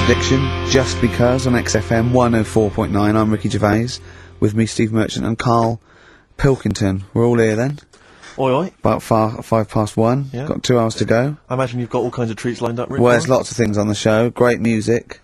Addiction, Just Because, on XFM 104.9. I'm Ricky Gervais, with me Steve Merchant and Carl Pilkington. We're all here then. Oi oi. About 1:05. Yeah. Got 2 hours to go. I imagine you've got all kinds of treats lined up, Rick. Well, there's lots of things on the show. Great music,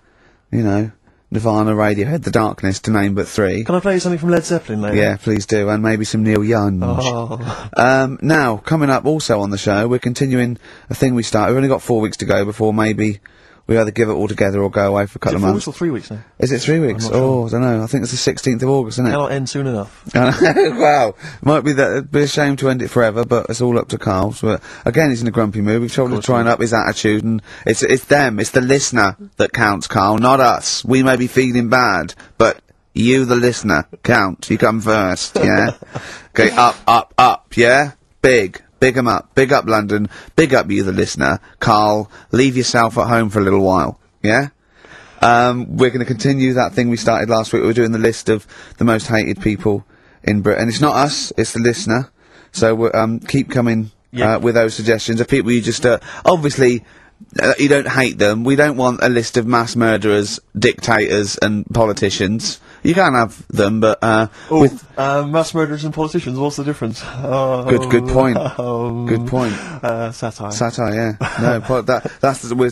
you know, Nirvana, Radiohead, The Darkness, to name but 3. Can I play you something from Led Zeppelin later? Yeah, please do, and maybe some Neil Young. Oh. Now, coming up also on the show, we're continuing a thing we started. We've only got 4 weeks to go before maybe we either give it all together or go away for a couple of months. 4 weeks or 3 weeks now? Is it 3 weeks? I'm not sure. I don't know. I think it's the 16th of August, isn't it? Cannot end soon enough. Wow. Might be that, it'd be a shame to end it forever, but it's all up to Carl. But again, he's in a grumpy mood. We've told him to try and up his attitude, and it's them, it's the listener that counts, Carl, not us. We may be feeling bad, but you, the listener, count. You come first, yeah? Okay, up, yeah? Big 'em up. Big up London. Big up you, the listener. Carl, leave yourself at home for a little while. Yeah? We're going to continue that thing we started last week. We're doing the list of the most hated people in Britain. It's not us, it's the listener. So we're, keep coming with those suggestions of people you just, obviously, you don't hate them. We don't want a list of mass murderers, dictators and politicians. You can't have them, but, mass murderers and politicians, what's the difference? Good point. Good point. Satire. Satire, yeah. No,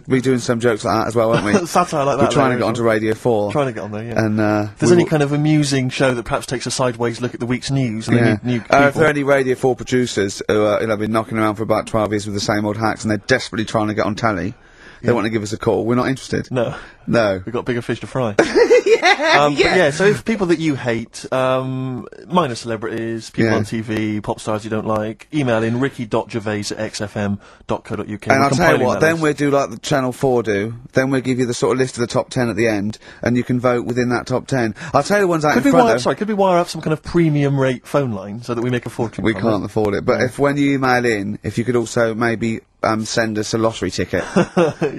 we're doing some jokes like that as well, aren't we? Satire like that. We're trying to get onto Radio 4. Trying to get on there, yeah. And, if there's any kind of amusing show that perhaps takes a sideways look at the week's news, and they need new people. If there are any Radio 4 producers who have been knocking around for about 12 years with the same old hacks and they're desperately trying to get on telly, they want to give us a call. We're not interested. No. We've got bigger fish to fry. yeah. But yeah, so if people that you hate, minor celebrities, people on TV, pop stars you don't like, email in ricky.gervais@xfm.co.uk. And I'll tell you what, then we'll do like the Channel 4 do, then we'll give you the sort of list of the top 10 at the end, and you can vote within that top 10. I'll tell you the ones out in front though. Could we wire up some kind of premium rate phone line so that we make a fortune? We can't afford it, but if when you email in, if you could also maybe send us a lottery ticket,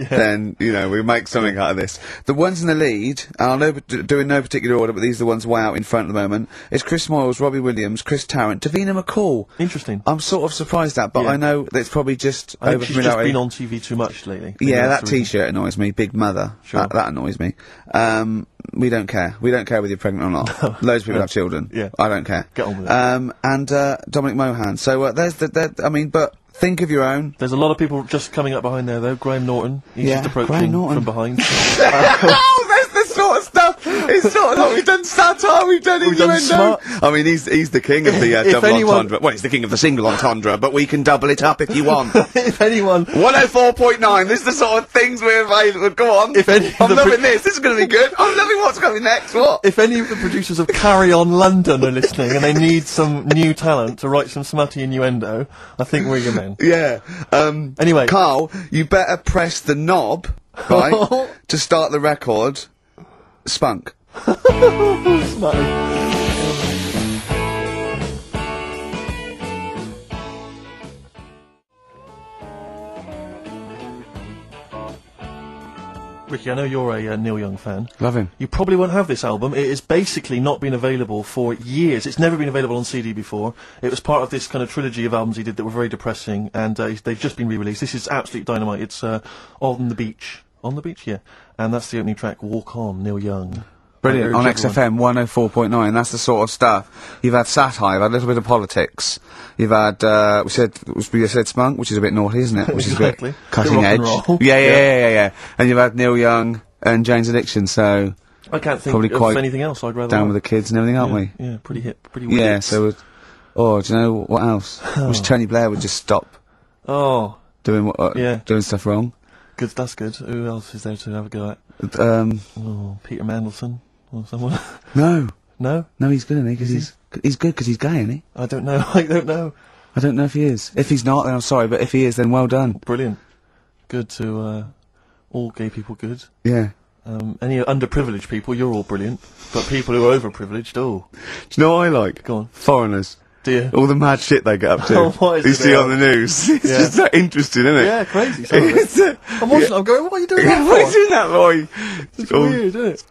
then, you know, we'll make something out of this. The ones in the lead, and I'll do in no particular order, but these are the ones way out in front at the moment, is Chris Moyles, Robbie Williams, Chris Tarrant, Davina McCall. Interesting. I'm sort of surprised at, but I know that it's probably just I think she's just been on TV too much lately. Yeah, that T-shirt annoys me, Big Mother. Sure. That annoys me. We don't care. We don't care whether you're pregnant or not. Loads of people have children. Yeah. I don't care. Get on with it. And Dominic Mohan. So but think of your own. There's a lot of people just coming up behind there, though. Graham Norton. He's just approaching from behind. Oh, that's the sort of stuff. It's sort of like we've done satire, we've done innuendo. I mean, he's the king of the double entendre. Well, he's the king of the single entendre, but we can double it up if you want. If anyone... 104.9, this is the sort of things we're available. Go on. I'm loving this. This is going to be good. I'm loving what's coming next. What? If any of the producers of Carry On London are listening and they need some new talent to write some smutty innuendo, I think we're your men. Yeah. Anyway. Carl, you better press the knob, right, to start the record. Spunk. Smutty. Ricky, I know you're a Neil Young fan. Love him. You probably won't have this album. It has basically not been available for years. It's never been available on CD before. It was part of this kind of trilogy of albums he did that were very depressing, and they've just been re-released. This is absolute dynamite. It's On the Beach. On the Beach, yeah. And that's the opening track, Walk On, Neil Young. Brilliant, on XFM 104.9, that's the sort of stuff. You've had satire, you've had a little bit of politics, you've had, we said spunk, which is a bit naughty, isn't it? Which is a bit cutting edge. Yeah. And you've had Neil Young and Jane's Addiction, so... I can't think of anything else I'd rather down with the kids and everything, aren't we? Yeah, pretty hip, pretty weird. Yeah, so, do you know what else? Wish Tony Blair would just stop doing stuff wrong. Good, that's good. Who else is there to have a go at? Peter Mandelson or someone. No, he's good, isn't he? Because he's good because he's gay, isn't he? I don't know. I don't know if he is. If he's not, then I'm sorry. But if he is, then well done. Brilliant. Good to all gay people. Good. Yeah. Any underprivileged people, you're all brilliant. But people who are overprivileged, Do you know what I like? Go on. Foreigners. Dear. All the mad shit they get up to. What is you see on the news. It's just that interesting, isn't it? Yeah, crazy. I'm watching it, I'm going, what are you doing that for? What are you doing that boy? It's weird, isn't it?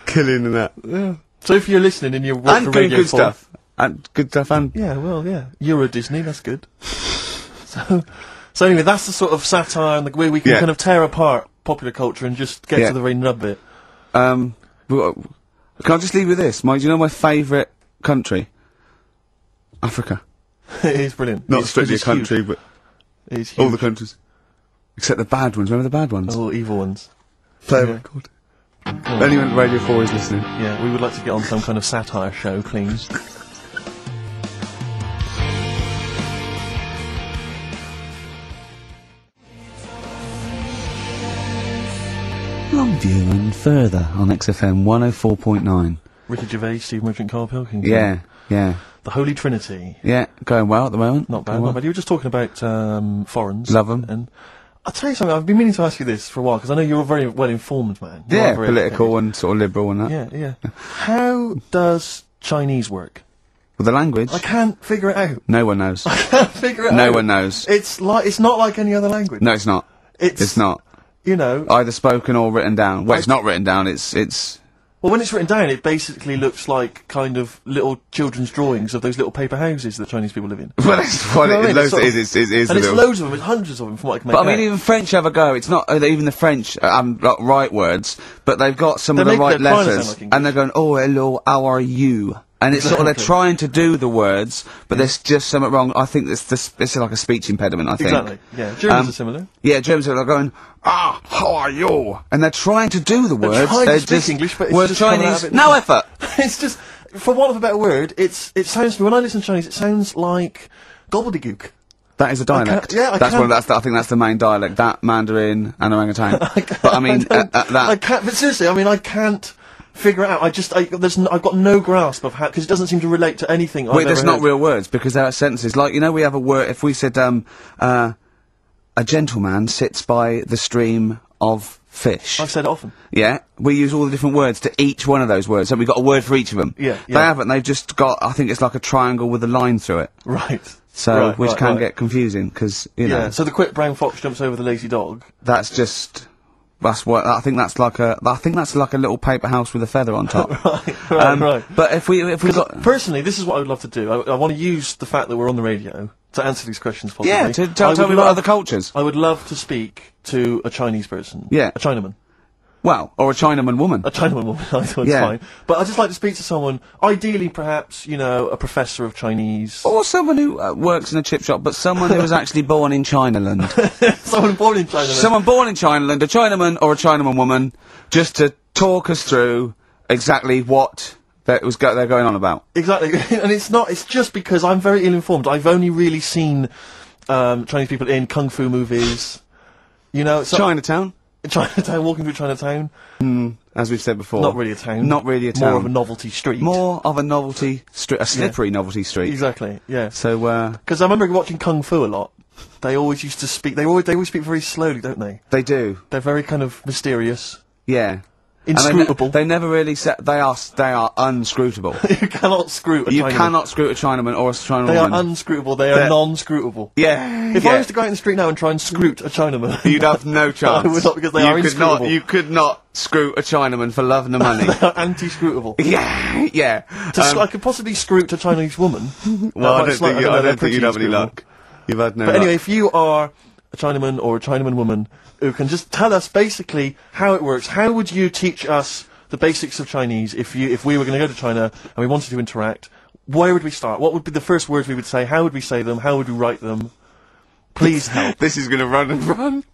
Killing and that. Yeah. So if you're listening and you're and for Radio 4... good stuff. And good stuff and... Yeah, well, yeah. Euro Disney, that's good. So anyway, that's the sort of satire and the way we can kind of tear apart popular culture and just get to the very nub bit. Can I just leave with this? Do you know my favourite country? Africa. It is brilliant. Not strictly a country, huge. but It is all huge. the countries. Except the bad ones. Remember the bad ones? All evil ones. Play a Yeah. record. Anyone at Radio 4 is listening. Yeah, we would like to get on some kind of satire show, please. Longview and further on XFM 104.9. Ricky Gervais, Steve Merchant, Carl Pilkington. Yeah, yeah. The Holy Trinity. Yeah, going well at the moment. Not bad, Going not well. bad. You were just talking about foreigners. Love 'em. And I'll tell you something, I've been meaning to ask you this for a while, because I know you're a very well-informed man. You Yeah, are very political and sort of liberal and that. educated. Yeah. How does Chinese work? With the language, I can't figure it out. no one knows. I can't figure it out. No one knows. It's not like any other language. No, it's not. It's not. You know, Either spoken or written down. Well, it's not written down, it's... well, when it's written down, it basically looks like kind of little children's drawings of those little paper houses that Chinese people live in. Well, that's what You know what I mean? it It's sort of- is. And it's loads of them, it's hundreds of them from what I can make But I out. mean, even French have a go. It's not even the French got right words, but they've got some of They the make right their trying to letters, sound like and they're going, "Oh, hello, how are you?" And it's sort of they're Exactly. trying to do the words, but there's just something wrong. I think it's like a speech impediment. I think. Exactly, yeah. Germans are similar. Yeah, Germans are going, how are you? And they're trying to do the words. trying to They're speak just English, but it's word just coming out Chinese. of it. No effort. It's just, for want of a better word, it sounds to me, when I listen to Chinese, it sounds like gobbledygook. That is a dialect. I that's can't- I think that's the main dialect. That Mandarin and orangutan. But I mean, I can't, but seriously, I mean, I can't figure it out. I've got no grasp of how, because it doesn't seem to relate to anything I've Wait, there's ever not heard. real words because there are sentences. Like, you know, we have a word. If we said, a gentleman sits by the stream of fish. I've said it often. Yeah, we use all the different words to each one of those words. So we've got a word for each of them. Yeah, They yeah. haven't. They've just got. I think it's like a triangle with a line through it. Right. So Right, which right, can right. get confusing because you Yeah, know so the quick brown fox jumps over the lazy dog. that's just. That's what I think. That's like a. I think that's like a little paper house with a feather on top. Right. But if we got. Personally, this is what I would love to do. I want to use the fact that we're on the radio to answer these questions possibly. Yeah, to I tell would me about love- other cultures. I would love to speak to a Chinese person. Yeah. A Chinaman. Well, or a Chinaman woman. A Chinaman woman, I thought it's Yeah. fine. But I'd just like to speak to someone, ideally perhaps, you know, a professor of Chinese. Or someone who works in a chip shop, but someone who was actually born in Chinaland. Someone born in China. Someone born in Chinaland, a Chinaman or a Chinaman woman, just to talk us through exactly what they're going on about. Exactly. And it's just because I'm very ill-informed. I've only really seen Chinese people in kung fu movies. You know, so Chinatown, Chinatown, walking through Chinatown. as we've said before. Not really a town. Not really a town. More of a novelty street. More of a novelty street, a slippery novelty street. Exactly, yeah. So, Because I remember watching Kung Fu a lot. They always used to speak, they always speak very slowly, don't they? they do, They're very kind of mysterious. yeah. And Inscrutable. they never really they are unscrutable. You cannot screw a You Chinaman. cannot screw a Chinaman or a Chinaman They are woman. unscrutable, they are They're- non-scrutable. Yeah. If yeah. I was to go out in the street now and try and scroot a Chinaman, You'd have no chance. I would not, because they you are could inscrutable. You could not screw a Chinaman for love and the money. They are anti-scrutable. yeah, yeah. I could possibly scroot a Chinese woman. Well, I That's don't think, like- I they're don't think you'd have pretty any inscrutable. luck. You've had no But luck. anyway, if you are a Chinaman or a Chinaman woman who can just tell us basically how it works, how would you teach us the basics of Chinese if we were going to go to China and we wanted to interact? Where would we start? What would be the first words we would say? How would we say them? How would we write them? Please help. This is going to run and run.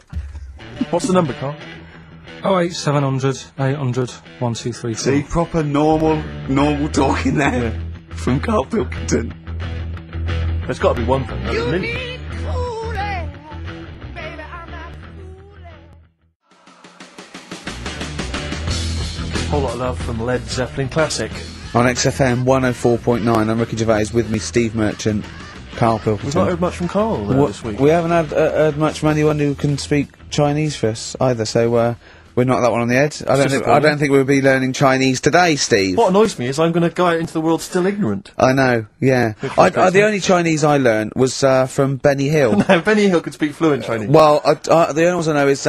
What's the number, Carl? 08700 800 1234. See, proper normal talking there from Carl Pilkington. There's got to be one thing. That's a million. Whole lot of love from Led Zeppelin classic. On XFM 104.9, I'm Ricky Gervais, with me Steve Merchant, Carl Pilkington. We've not heard much from Carl this week. We haven't heard much from anyone who can speak Chinese for us either, so we're not that one on the edge. I don't think we'll be learning Chinese today, Steve. What annoys me is I'm going to go out into the world still ignorant. I know, yeah. The only Chinese I learned was from Benny Hill. Now, Benny Hill could speak fluent Chinese. Well, the only ones I know is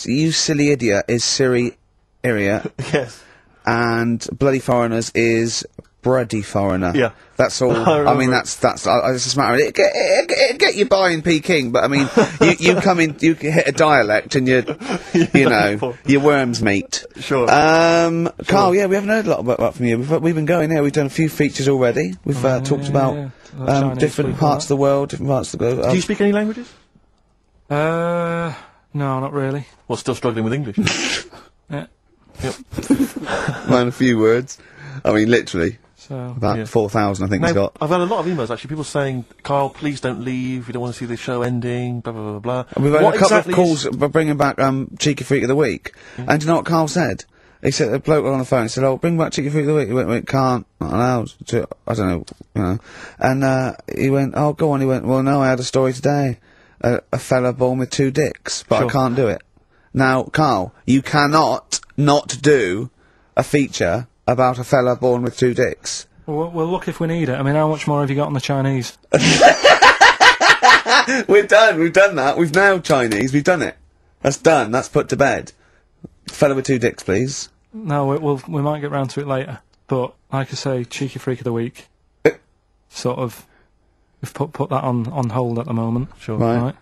you silly idiot is Siri Iria, Yes. and bloody foreigners is bready foreigner. Yeah. That's all. I mean, that's it's just a matter of it get you by in Peking, but I mean, you come in, you hit a dialect, and you know, your worms meet. Sure. Carl, yeah, we haven't heard a lot about from you. We've been going here. We've done a few features already. We've talked about different parts of the world, different parts of the globe. Do you speak any languages? No, not really. Well, still struggling with English. Yeah. Yep. Man, a few words. I mean, literally. So About 4,000, I think he's got. I've had a lot of emails, actually, people saying, Carl, please don't leave, we don't want to see the show ending, blah, blah, blah, blah. And we've had a couple of calls bringing back Cheeky Freak of the Week. And do you know what Carl said? He said, a bloke on the phone said, oh, bring back Cheeky Freak of the Week. He went, can't, not allowed. I don't know, you know. And he went, oh, go on. He went, well, no, I had a story today. A fella born with 2 dicks, but I can't do it. Now, Carl, you cannot not do a feature about a fella born with 2 dicks. Well, look if we need it. I mean, how much more have you got on the Chinese? We've done that. We've nailed Chinese. We've done it. That's done. That's put to bed. Fella with 2 dicks, please. No, we might get round to it later. But like I say, Cheeky Freak of the Week. Sort of, we've put that on hold at the moment. Sure. Right.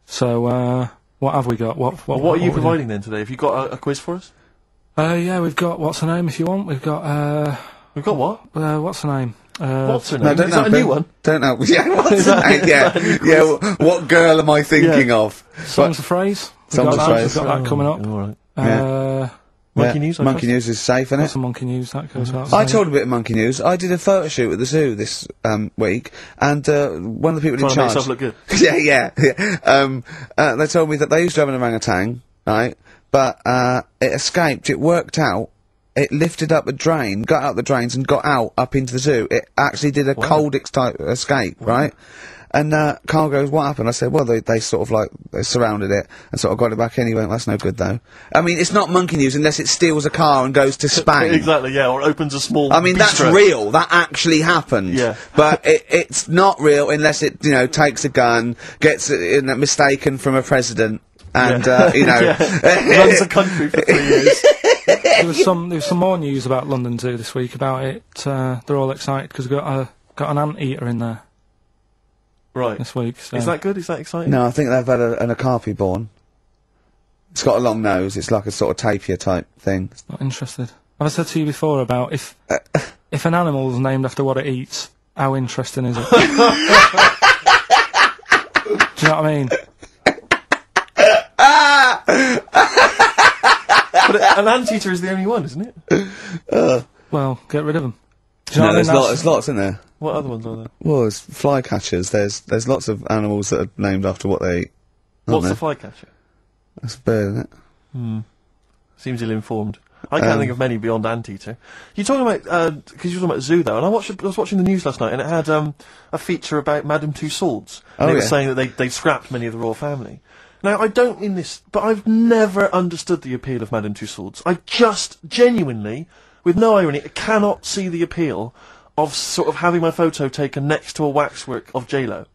So, what have we got? What are you providing then today? Have you got a quiz for us? Yeah, we've got, what's her name if you want? We've got, We've got what? what's her name? What's her name? No, don't Is that a new one? Don't know. Yeah, what's her name? Yeah. What girl am I thinking of? Songs of Phrase. Songs of Phrase. We've got that coming up. All right. Monkey News, I Monkey guess? News is safe, isn't Got it? some Monkey News, that goes without I saying. told a bit of Monkey News. I did a photo shoot at the zoo this week, and one of the people in Trying to make charge. yourself look good. yeah. They told me that they used to have an orangutan, right? But it escaped. It worked out. It lifted up a drain, got out the drains, and got out up into the zoo. It actually did a Coldix type escape, right? And Carl goes, what happened? I said, well, they sort of like, they surrounded it and sort of got it back in. He went, that's no good though. I mean, it's not Monkey News unless it steals a car and goes to Spain. Exactly, yeah, or opens a small I mean, that's bistro. real. That actually happened. Yeah. But it's not real unless it, you know, takes a gun, gets mistaken from a president, and, you know... runs a country for 3 years. There was some more news about London Zoo this week about it. They're all excited because we've got an anteater in there Right. this week. So. Is that good? Is that exciting? No, I think they've had an okapi born. It's got a long nose. It's like a sort of tapir type thing. Not interested. I've said to you before about if an animal's named after what it eats, how interesting is it? Do you know what I mean? But an anteater is the only one, isn't it? Well, get rid of them. Do you know No, what I mean? there's lots in there. What other ones are there? Well, there's flycatchers. There's lots of animals that are named after what they eat. What's there? the flycatcher? That's a bird, isn't it? Seems ill-informed. I can't think of many beyond anteater. You're talking about, because you're talking about zoo though, and I was watching the news last night, and it had a feature about Madame Tussauds. And it was saying that they'd scrapped many of the royal family. Now, I don't mean this, but I've never understood the appeal of Madame Tussauds. I just genuinely, with no irony, cannot see the appeal of sort of having my photo taken next to a waxwork of J-Lo.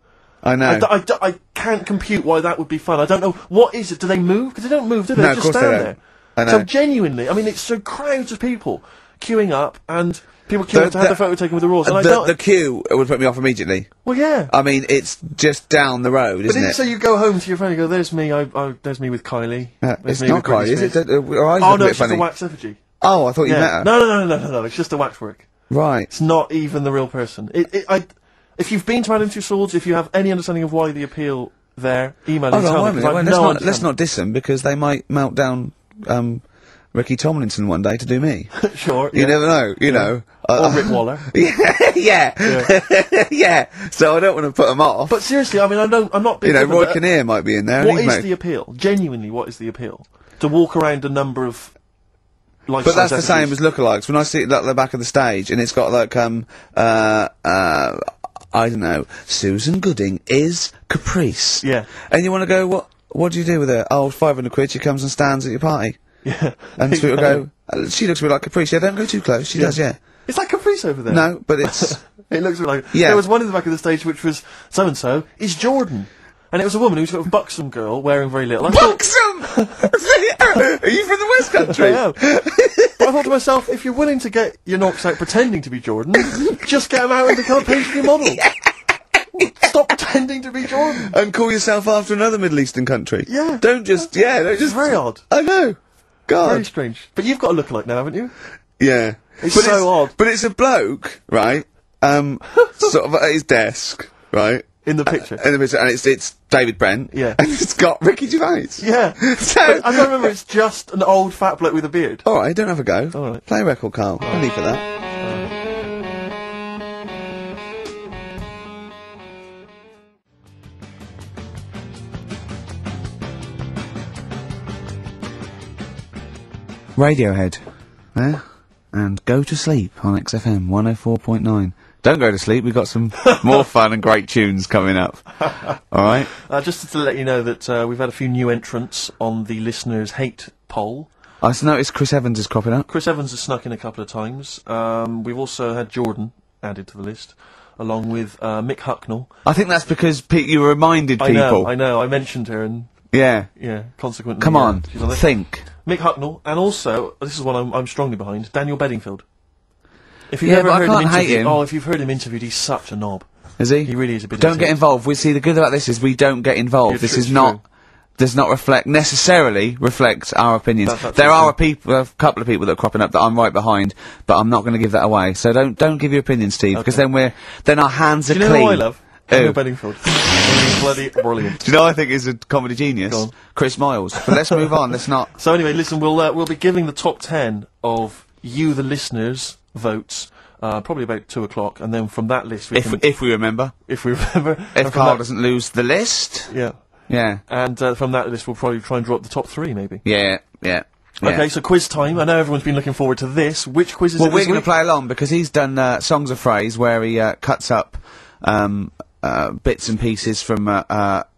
I know. I can't compute why that would be fun. I don't know. What is it? Do they move? Because they don't move, do they? No, They of just course stand they don't. there. I know. So genuinely, I mean, it's so crowds of people queuing up and people queuing up to have their photo taken with the royals. And I don't... The queue would put me off immediately. Well, yeah. I mean, it's just down the road, isn't it? So you go home to your friend and go, there's me, there's me with Kylie. It's me not with Britney Kylie, is Spears." it? Her eyes Oh, look no, a bit it's just funny. a wax effigy. Oh, I thought you met her. No, it's just a waxwork. Right. It's not even the real person. If you've been to Madame Tussauds, if you have any understanding of why the appeal there, email and tell me. Let's not diss them, because they might melt down Ricky Tomlinson one day to do me. Sure. You never know, you know. Or Rick Waller. Yeah. So I don't want to put them off. But seriously, I mean, I'm not... You know, Roy Kinnear might be in there. What is the appeal? Genuinely, what is the appeal? To walk around a number of... But that's the same as lookalikes. When I see it at the back of the stage, and it's got like, I don't know, Susan Gooding is Caprice. Yeah. And you want to go, what do you do with her? Oh, 500 quid, she comes and stands at your party. Yeah. And people go, she looks a bit like Caprice. Yeah, don't go too close. She does, yeah. Is that Caprice over there? No, but it's... It looks like... Yeah. There was one in the back of the stage which was, so-and-so is Jordan. and it was a woman who was sort of buxom girl wearing very little. Buxom! Are you from the West Country? I am. But I thought to myself, if you're willing to get your knocks out pretending to be Jordan, just get them out and become a paisley model. Stop pretending to be Jordan. And call yourself after another Middle Eastern country. Yeah. Don't just, It's very odd. I know. God. Very strange. But you've got a lookalike now, haven't you? Yeah. It's so odd. But it's a bloke, right? Sort of at his desk, right? In the picture. And it's David Brent. Yeah. And it's got Ricky Gervais. Yeah. So, I can't remember, it's just an old fat bloke with a beard. alright, don't have a go. Alright. Play a record, Carl. I'll leave for that. Radiohead. There. And Go to Sleep on XFM 104.9. Don't go to sleep, we've got some more fun and great tunes coming up. Alright? Just to let you know that we've had a few new entrants on the listeners' hate poll. I just noticed Chris Evans is cropping up. Chris Evans has snuck in a couple of times. We've also had Jordan added to the list, along with Mick Hucknall. I think that's because you reminded people. I know, I mentioned her and, Yeah. yeah, consequently... Come on, she's on the think. Mick Hucknall, and also, this is one I'm strongly behind, Daniel Bedingfield. If you've Yeah, ever but I heard can't him hate interviewed, him. oh, if you've heard him interviewed, he's such a knob. Is he? He really is a bit. Don't get involved. We see the good about this is we don't get involved. Yeah, This true, is true. not does not necessarily reflect our opinions. That's absolutely There are true. a couple of people that are cropping up that I'm right behind, but I'm not going to give that away. So don't give your opinion, Steve, because then our hands are Do you know clean. who I love? Daniel Bedingfield. He's bloody brilliant. Do you know what I think is a comedy genius? Go on. Chris Miles. But let's move on. Let's not. So anyway, listen, we'll be giving the top 10 of you, the listeners, votes. Probably about 2 o'clock, and then from that list, If we remember, if we remember, if Carl doesn't lose the list, yeah, yeah, and from that list, we'll probably try and drop the top 3, maybe. yeah. Okay, so quiz time. I know everyone's been looking forward to this. Which quiz is it? Well, we're this going to week? play along because he's done Songs of Phrase where he cuts up bits and pieces from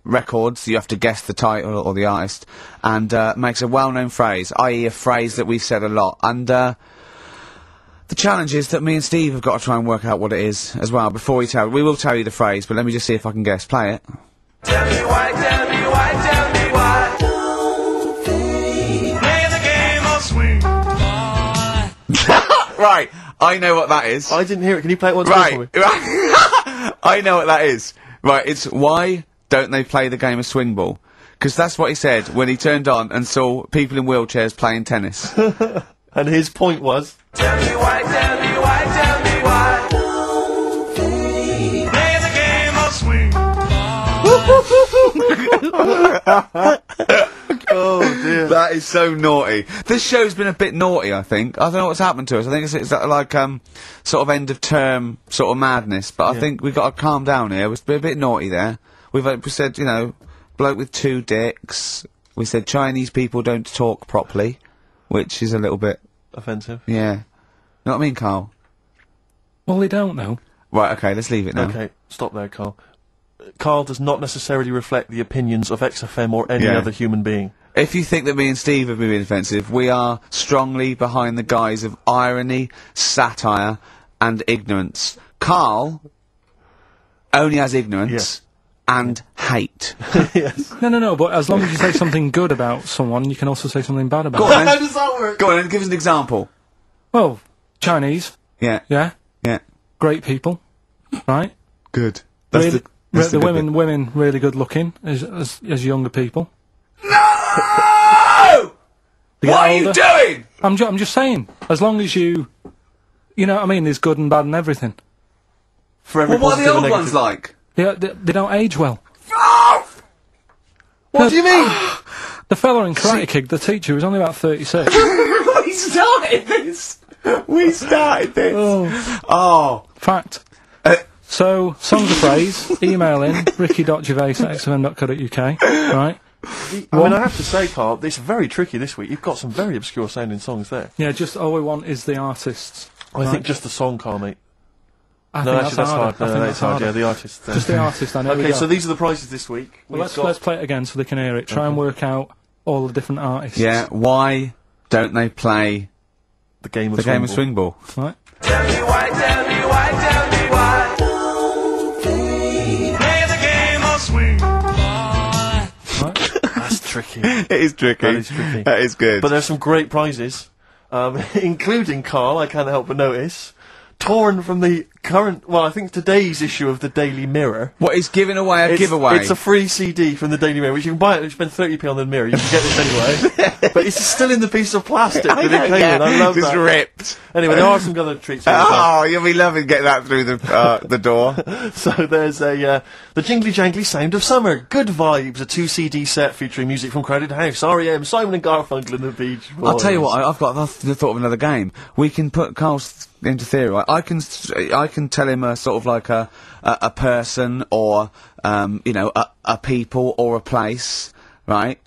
records. You have to guess the title or the artist, and makes a well-known phrase, i.e. a phrase that we've said a lot. And the challenge is that me and Steve have got to try and work out what it is as well before we will tell you the phrase, but let me just see if I can guess. Play it. Tell me why, tell me why, tell me why. Don't play the game of swing. Right, I know what that is. I didn't hear it. Can you play it once more for me? Right, I know what that is. Right, it's why don't they play the game of swing ball? Because that's what he said when he turned on and saw people in wheelchairs playing tennis. And his point was, Tell me why, tell me why, tell me why. Don't play the game of swing. oh dear. That is so naughty. This show's been a bit naughty, I think. I don't know what's happened to us. I think it's like sort of end of term sort of madness. But I think we've got to calm down here. We've been a bit naughty there. We said, you know, bloke with 2 dicks. We said Chinese people don't talk properly, which is a little bit Offensive. yeah. You know what I mean, Carl? Well, they don't know. Right. Okay. Let's leave it now. Okay, stop there, Carl. Carl does not necessarily reflect the opinions of XFM or any Yeah. other human being. If you think that me and Steve have been being offensive, we are strongly behind the guise of irony, satire, and ignorance. Carl only has ignorance and hate. Yes. No, but as long as you say something good about someone, you can also say something bad about Go them. on, How then. does that work? Go on, then, give us an example. Well, Chinese, Yeah. yeah, Yeah. great people, right? Good. Really, that's the good bit. women really good looking as younger people. No! They get What are you older. doing? I'm just saying, as long as you know what I mean, there's good and bad and everything. For every Well, what are the positive old and ones negative. like? They don't age well. What do you mean? The fella in Karate Kid, the teacher, was only about 36. We started this. We started this. Oh. Fact. So, songs of phrase, email in, ricky.gervais@xfm.co.uk, right? I mean, I have to say, Carl, it's very tricky this week. You've got some very obscure sounding songs there. Yeah, just all we want is the artists. I think just the song, Carl, mate. I No, think actually, that's hard. I No, think that's hard. Yeah, the artist. Just the artist, I know. Okay, so these are the prizes this week. Well, let's play it again so they can hear it. Try and work out all the different artists. Yeah, why don't they play the game of the game of swing ball? Right? Tell me why, tell me why, tell me why. Don't play the game of swing. tricky. It is tricky. That is tricky. That is good. But there's some great prizes, including, Carl, I can't help but notice, torn from the current, well, I think today's issue of the Daily Mirror. What, he's giving away a giveaway? It's a free CD from the Daily Mirror, which you can buy it, you spend 30p on the Mirror, you can get this anyway. But it's still in the piece of plastic that it came in, I love Just that. ripped. Anyway, there are some other treats here as well. Oh, you'll be loving getting that through the door. So there's the Jingly Jangly Sound of Summer, Good Vibes, a 2 CD set featuring music from Crowded House, R.E.M., Simon and Garfunkel and the Beach Boys. I'll tell you what, I've got the thought of another game. We can put Carl's into theory, right? I can tell him a sort of like a person or, you know, a people or a place, right?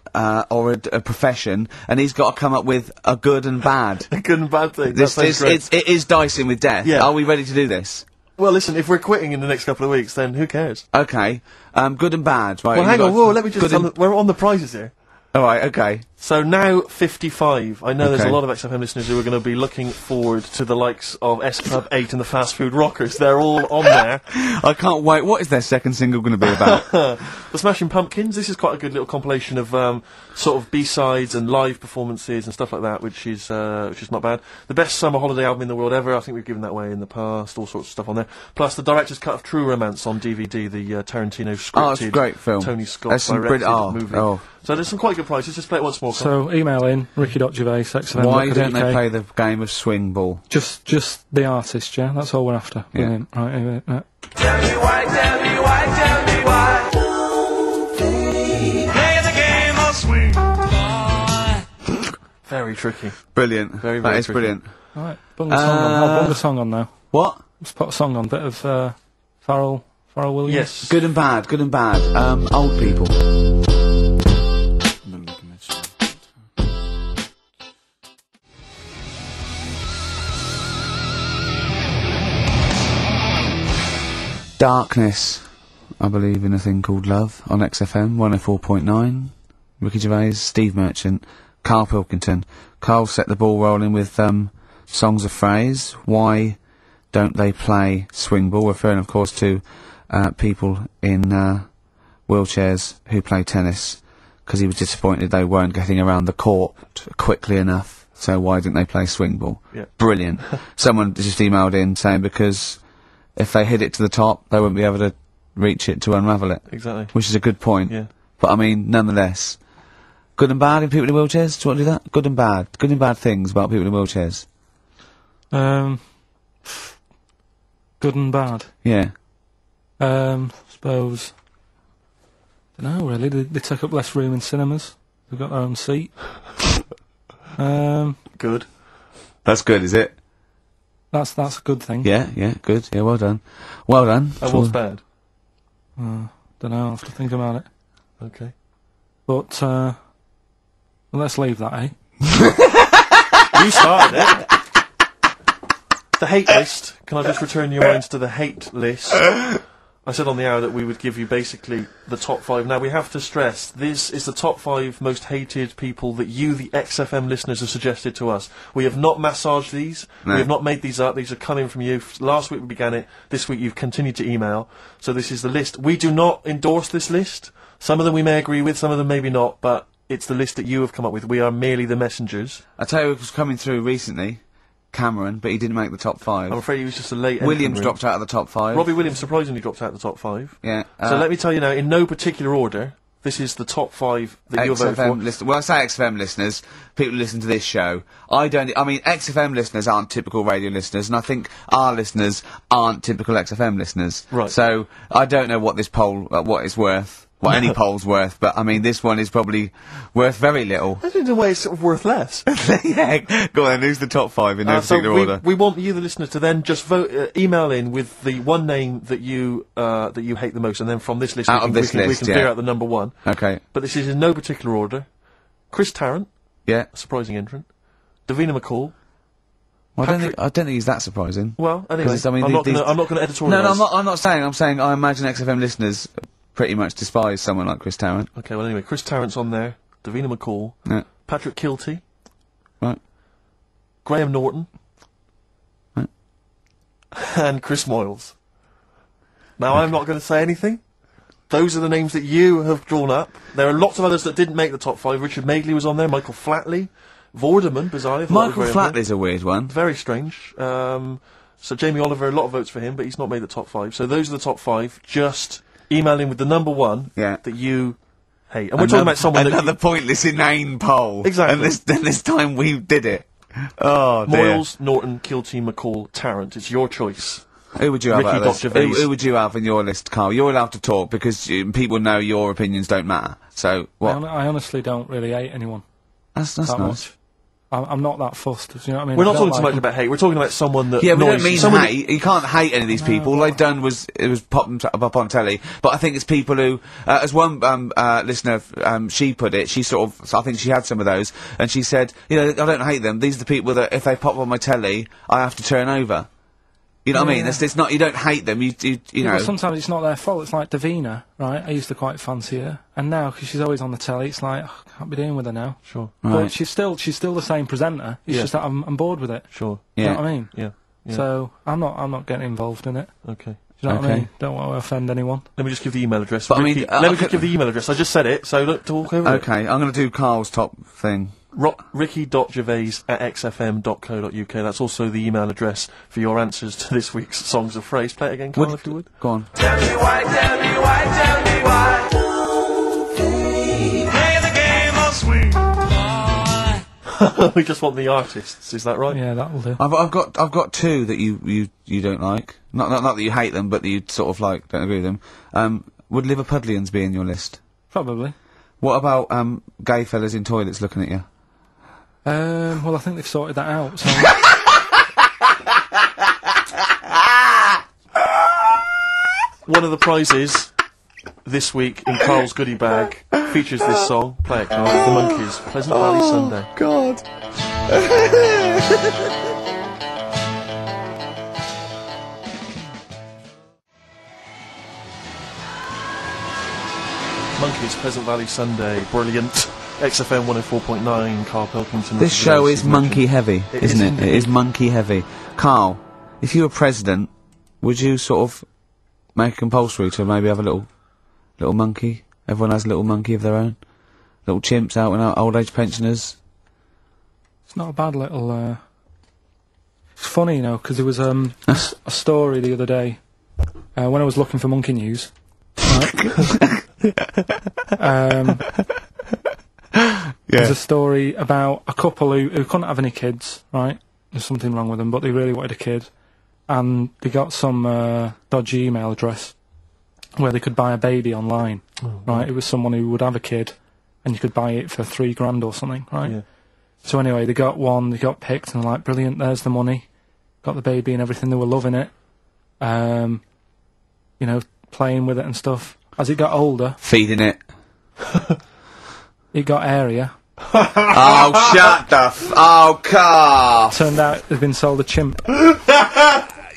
Or a profession, and he's got to come up with a good and bad. A good and bad thing. That sounds great. It is dicing with death. Yeah. Are we ready to do this? Well, listen, if we're quitting in the next couple of weeks, then who cares? Okay. Good and bad, right? Well, hang on, whoa, let me just good we're on the prizes here. Alright, okay. So now 55. I know there's Okay. a lot of XFM listeners who are going to be looking forward to the likes of S Club 8 and the Fast Food Rockers. They're all on there. I can't wait. What is their second single going to be about? The Smashing Pumpkins. This is quite a good little compilation of sort of B-sides and live performances and stuff like that, which is not bad. The best summer holiday album in the world ever. I think we've given that away in the past. All sorts of stuff on there. Plus the director's cut of True Romance on DVD, the Tarantino scripted. Oh, it's a great film. Tony Scott That's some directed movie. oh. So there's some quite good prizes. Just play it once more. So email in ricky.gervais, XFM. Why don't they play the game of swing ball? Just the artist, yeah? That's all we're after. Yeah. Brilliant. Right, Tell me why, tell me why, tell me why. Play the game of swing. Very tricky. Brilliant. Very, That very is tricky. brilliant. Right, bung the song on. I'll bung the song on now. What? Let's put a song on. Bit of Pharrell Williams. Yes. Good and bad. Good and bad. Old people. Darkness. I believe in a thing called love on XFM 104.9. Ricky Gervais, Steve Merchant, Carl Pilkington. Carl set the ball rolling with songs of phrase. Why don't they play swing ball? Referring, of course, to people in wheelchairs who play tennis, because he was disappointed they weren't getting around the court quickly enough. So why didn't they play swing ball? Yeah. Brilliant. Someone just emailed in saying because if they hit it to the top, they wouldn't be able to reach it to unravel it. Exactly. Which is a good point. Yeah. But I mean, nonetheless, good and bad in people in wheelchairs. Do you want to do that? Good and bad. Good and bad things about people in wheelchairs. Good and bad. Yeah. Suppose. Don't know really. They take up less room in cinemas. They've got their own seat. Good. That's good, is it? That's a good thing. Yeah, yeah, good. Yeah, well done. Well done. And what's bad? Don't know. I'll have to think about it. Okay. But well, let's leave that, eh? You started it. The hate list. Can I just return your minds to the hate list? I said on the hour that we would give you basically the top 5. Now, we have to stress, this is the top 5 most hated people that you, the XFM listeners, have suggested to us. We have not massaged these. No. We have not made these up. These are coming from you. Last week we began it. This week you've continued to email. So this is the list. We do not endorse this list. Some of them we may agree with, some of them maybe not, but it's the list that you have come up with. We are merely the messengers. I tell you, it was coming through recently. Cameron, but he didn't make the top 5. I'm afraid he was just a late Williams entrant. dropped out of the top 5. Robbie Williams surprisingly dropped out of the top 5. Yeah. So let me tell you now, in no particular order, this is the top 5 that you'll vote for. Well, I say XFM listeners, people who listen to this show. I mean, XFM listeners aren't typical radio listeners, and I think our listeners aren't typical XFM listeners. Right. So, I don't know what this poll, what it's worth. What any poll's worth, but I mean, this one is probably worth very little. I think in a way it's sort of worth less. Yeah, go on, who's the top 5 in no particular order? We want you, the listener, to then just vote, email in with the one name that you hate the most, and then from this list, Out of we this can list, figure yeah. out the number 1. Okay, But this is in no particular order. Chris Tarrant, yeah. a surprising entrant. Davina McCall. Well, I don't think he's that surprising. Well, anyway, 'Cause, I mean, I'm not these- going to editorialise. No, I'm not saying. I'm saying I imagine XFM listeners pretty much despise someone like Chris Tarrant. Okay, well anyway, Chris Tarrant's on there. Davina McCall. Yeah. Patrick Kilty. Right. Graham Norton. Right. And Chris Moyles. Now, I'm not going to say anything. Those are the names that you have drawn up. There are lots of others that didn't make the top 5. Richard Madeley was on there, Michael Flatley, Vorderman, bizarrely. I thought Michael was very Flatley's a weird one. very strange. So Jamie Oliver, a lot of votes for him, but he's not made the top 5. So those are the top 5. Just email in with the number 1 that you hate. And we're talking about someone another pointless, inane poll. Exactly. And this time we did it. Oh, dear. Moyles, Norton, Kilty, McCall, Tarrant. It's your choice. Who would you have Ricky out of this? Gervais. Who would you have in your list, Carl? You're allowed to talk because people know your opinions don't matter. So, what? I honestly don't really hate anyone. That's that nice. much. I'm not that fussed. You know what I mean? We're I not don't talking so like much about hate. We're talking about someone that Yeah, we annoys don't mean someone hate. You can't hate any of these people. All they've done was pop them up on telly. But I think it's people who, as one listener, she put it. She sort of, I think she had some of those, and she said, you know, I don't hate them. These are the people that if they pop on my telly, I have to turn over. You know what I mean? It's not. You don't hate them. You know. But sometimes it's not their fault. It's like Davina, right? I used to quite fancy her, and now because she's always on the telly, it's like I can't be dealing with her now. Sure. But Right. she's still the same presenter. It's just that I'm bored with it. Sure. Do you Yeah. know what I mean? Yeah. So I'm not getting involved in it. Okay. Do you know what I Okay. mean? Don't want to offend anyone. Let me just give the email address. But I mean, Ricky, I let me could- just give the email address. I just said it, so look, talk over it. Okay, I'm going to do Carl's top thing. Ricky.gervais@xfm.co.uk. That's also the email address for your answers to this week's Songs of Phrase. Play it again, Carl, if you would. Go on. Tell me why, tell me why, tell me why. Play the game of swing. We just want the artists, is that right? Yeah, that'll do. I've got two that you don't like. Not that you hate them, but that you sort of like don't agree with them. Would Liverpudlians be in your list? Probably. What about gay fellas in toilets looking at you? Well, I think they've sorted that out. So One of the prizes this week in Carl's goodie bag features this song. Play it, Carl. The Monkees, Pleasant Valley Sunday. God. Monkees, Pleasant Valley Sunday. Brilliant. XFM 104.9, Carl Pilkington. This show is Steve monkey Merchant. heavy, It isn't is it? indeed. It is monkey heavy. Carl, if you were president, would you sort of make it compulsory to maybe have a little monkey? Everyone has a little monkey of their own. Little chimps out and out, old age pensioners. it's not a bad little. It's funny, you know, because there was a story the other day when I was looking for monkey news. Right? There's a story about a couple who couldn't have any kids, right? There's something wrong with them, but they really wanted a kid. And they got some dodgy email address where they could buy a baby online, right? It was someone who would have a kid, and you could buy it for $3,000 or something, right? Yeah. So anyway, they got one, they got picked, and they're like, brilliant, there's the money. Got the baby and everything, they were loving it. You know, playing with it and stuff. As it got older, Feeding it. it got airier. Oh, shut the oh, Carl! Turned out they'd been sold a chimp.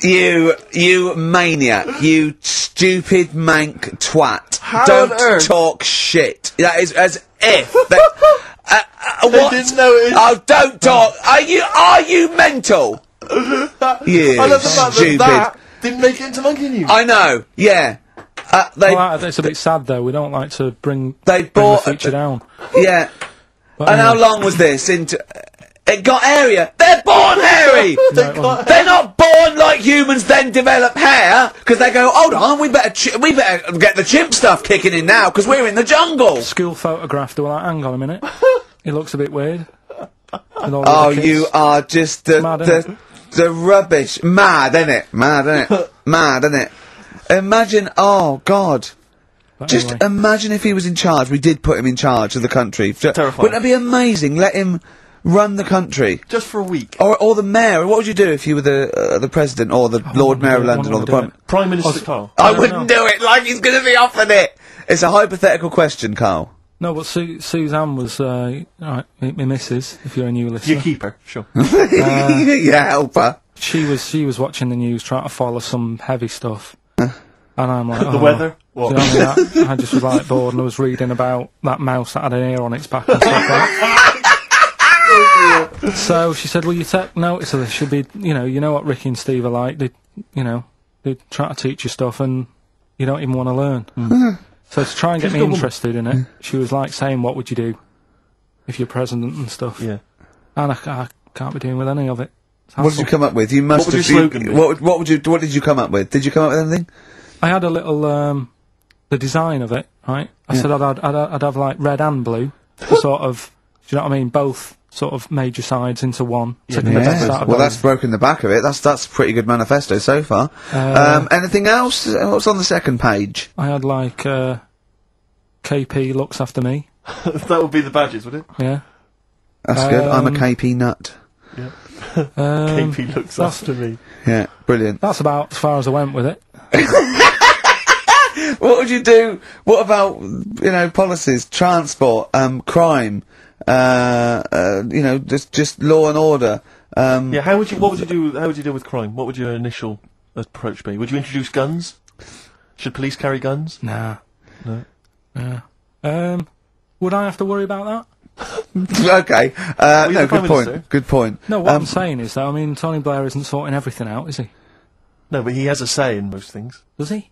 You maniac. You stupid mank twat. How on Don't earth? talk shit. That is as if... what? didn't know it. Oh, don't talk. Are you mental? You I love the fact stupid. that didn't make it into monkey news. I know, yeah. They, Well, it's a bit sad though. We don't like to bring They the bought... feature down. Yeah. But And how anyway, long was this? It got hairier. They're born hairy! no, it wasn't. They're not born like humans, then develop hair, because they go, hold on, we better get the chimp stuff kicking in now, because we're in the jungle. School photograph. They were like, hang on a minute. It looks a bit weird. With all the Oh, other kids. you are just Mad, innit? the rubbish. Mad, innit? Mad, innit? Mad, innit? Imagine, oh, God. But Just anyway. imagine if he was in charge. We did put him in charge of the country. Terrifying. Wouldn't that be amazing? Let him run the country. Just for a week. Or the mayor. What would you do if you were the president, or the Lord Mayor of London, or the Prime? Prime Minister Carl. I don't wouldn't know. do it like he's going to be offered it. It's a hypothetical question, Carl. No, but Suzanne was, right, my missus, if you're a new listener. Your keeper, sure. Yeah, help her. She was watching the news, trying to follow some heavy stuff. And I'm like, The weather? What? Do you know what I mean? I just was like bored, and I was reading about that mouse that had an ear on its back and stuff like that. So she said, well, you take notice of this. Should be, you know what Ricky and Steve are like. They try to teach you stuff, and you don't even want to learn. So to try and get She's me a good woman. interested in it, she was like saying, "What would you do if you're president and stuff?" Yeah. And I can't be doing with any of it. It's What did you hassle. come up with? You must What would have. your slogan be? What did you come up with? Did you come up with anything? I had a little the design of it, right? I said I'd have like red and blue, to sort of, do you know what I mean? Both sort of major sides into one. To Yeah. get Yeah. started Well, going. that's broken the back of it. That's a pretty good manifesto so far. Anything else? What's on the second page? I had like KP looks after me. That would be the badges, would it? Yeah. That's good. I'm a KP nut. KP looks that's- after me. Yeah, brilliant. That's about as far as I went with it. What would you do? What about, policies, transport, crime, just law and order? Yeah, what would you do, how would you deal with crime? What would your initial approach be? Would you introduce guns? Should police carry guns? Nah. No. Yeah. Would I have to worry about that? Okay. you're No, the Prime good point. Minister. Good point. No, what I'm saying is that, I mean, Tony Blair isn't sorting everything out, is he? No, but he has a say in most things. Does he?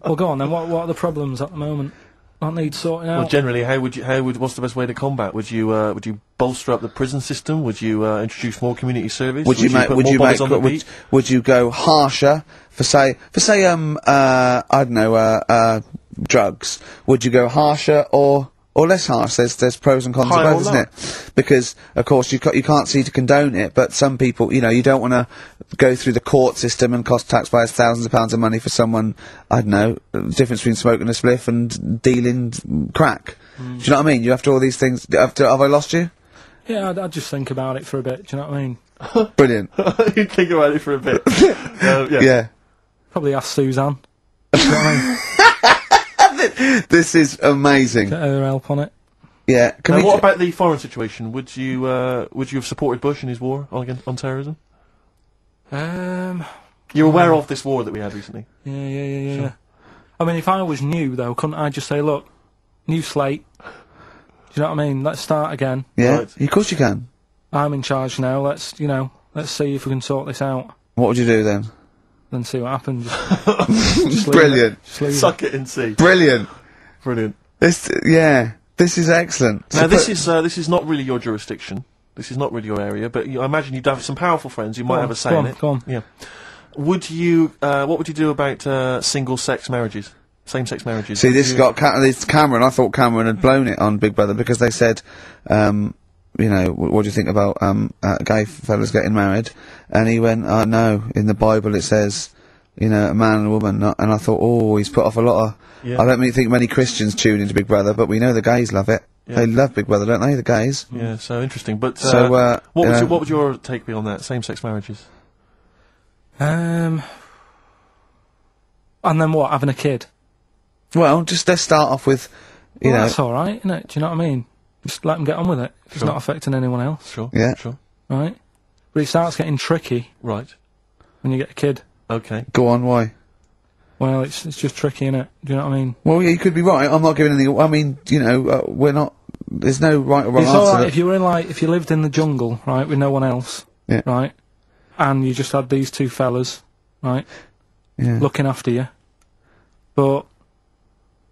Well, go on then. What are the problems at the moment that need sorting out? Well, generally, what's the best way to combat? Would you bolster up the prison system? Would you introduce more community service? Would you put more bodies on the beat? would you go harsher for say I don't know drugs? Would you go harsher or less harsh? There's pros and cons of Higher both, or isn't lower? it? Because of course you can't see to condone it, but some people, you don't want to go through the court system and cost taxpayers thousands of pounds of money for someone, I don't know, the difference between smoking a spliff and dealing crack. Do you know what I mean? You have to all these things. Have I lost you? Yeah, I'd just think about it for a bit. Do you know what I mean? Brilliant. You think about it for a bit. Yeah. Yeah. Probably ask Suzanne. Do you know what I mean? This is amazing. Get her help on it. Yeah. Can And we what ju- about the foreign situation? Would you have supported Bush in his war on terrorism? You're aware of this war that we had recently? Yeah. I mean, if I was new, though, couldn't I just say, look, new slate. Do you know what I mean? Let's start again. Yeah. Right. Of course you can. I'm in charge now. Let's see if we can sort this out. What would you do then? Then see what happens. Just leave Brilliant. it. Just leave Suck it and see. Brilliant. Brilliant. This is excellent. Now So this is not really your jurisdiction. This is not really your area. But I imagine you'd have some powerful friends who might have a say in it. Go on. Yeah. Would you? What would you do about single-sex marriages, same-sex marriages? see, Would this you- got this Cameron. I thought Cameron had blown it on Big Brother because they said, what do you think about gay fellas getting married? And he went, no, in the Bible it says, a man and a woman. And I thought, oh, he's put off a lot of. Yeah. I don't think many Christians tune into Big Brother, but we know the gays love it. Yeah. They love Big Brother, don't they? The gays. Yeah. So interesting. But So, what would your take be on that? Same-sex marriages. And then what? Having a kid? Well, just let's start off with, Well, that's all right, isn't it? Do you know what I mean? Just let them get on with it. It's Sure. not affecting anyone else, Sure. Yeah. Sure. right? But it starts getting tricky Right. when you get a kid. Okay. go on. Why? Well, it's just tricky, innit? Do you know what I mean? Well, yeah, you could be right. I'm not giving any. I mean, we're not. There's no right or wrong It's answer. all right that- if you were if you lived in the jungle, right, with no one else, Yeah. right, and you just had these two fellas, right, Yeah. looking after you, but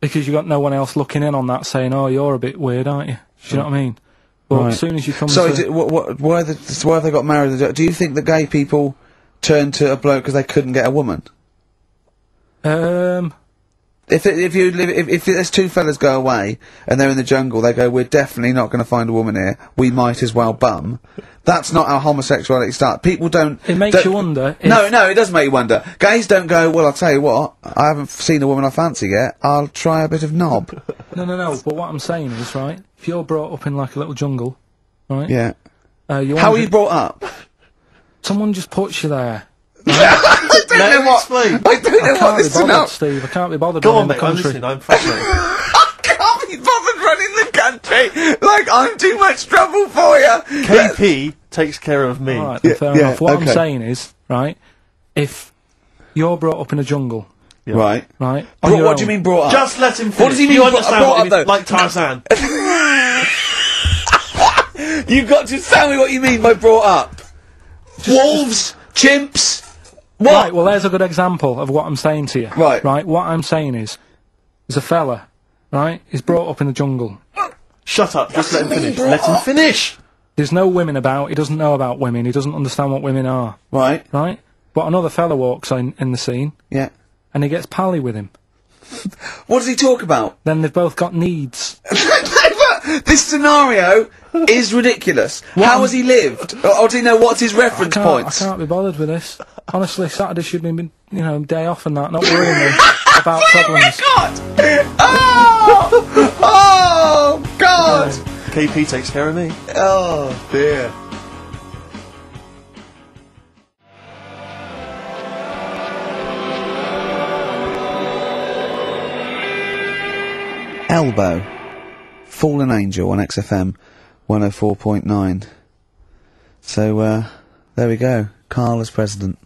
because you got no one else looking in on that, saying, "Oh, you're a bit weird, aren't you?" Do you know what I mean? But Right. as soon as you come So, to, why have they got married? Do you think the gay people turned to a bloke because they couldn't get a woman? If there's two fellas go away and they're in the jungle, they go, we're definitely not going to find a woman here. We might as well bum. That's not how homosexuality starts. People don't. it makes you wonder. If, No, it does make you wonder. Gays don't go, well, I'll tell you what, I haven't seen a woman I fancy yet, I'll try a bit of knob. No. But what I'm saying is, right, if you're brought up in like a little jungle, right, Yeah. you How are wonder- you brought up? someone just puts you there. I don't Let know him what. explain. I don't know I what can't be this is bothered, about. Steve. I can't be bothered Go running on, the mate. I'm country. listening. I'm fascinated. I can't be bothered running the country. Like, I'm too much trouble for you. KP takes care of me. All right, then, Yeah, fair yeah, enough. What okay. I'm saying is, right, if you're brought up in a jungle, Right. right, on your What do you own- mean brought up? Just let him finish. What does he mean You brought- understand brought what up, he means? though? Like Tarzan. You've got to tell me what you mean by brought up. Wolves, chimps, What? Right, well, there's a good example of what I'm saying to you. Right. Right, what I'm saying is, there's a fella, right, he's brought up in the jungle. Shut up, just let him finish. Let him finish! There's no women about, he doesn't know about women, he doesn't understand what women are. Right. Right? But another fella walks in the scene, Yeah. and he gets pally with him. What does he talk about? Then they've both got needs. This scenario is ridiculous. How has he lived? Or do you know what's his reference I points? can't be bothered with this. Honestly, Saturday should be, day off and that, not worrying me about problems. God! Oh! Oh, God! KP takes care of me. Oh, dear. Elbow. Fallen Angel on XFM 104.9. So, there we go. Carl as president.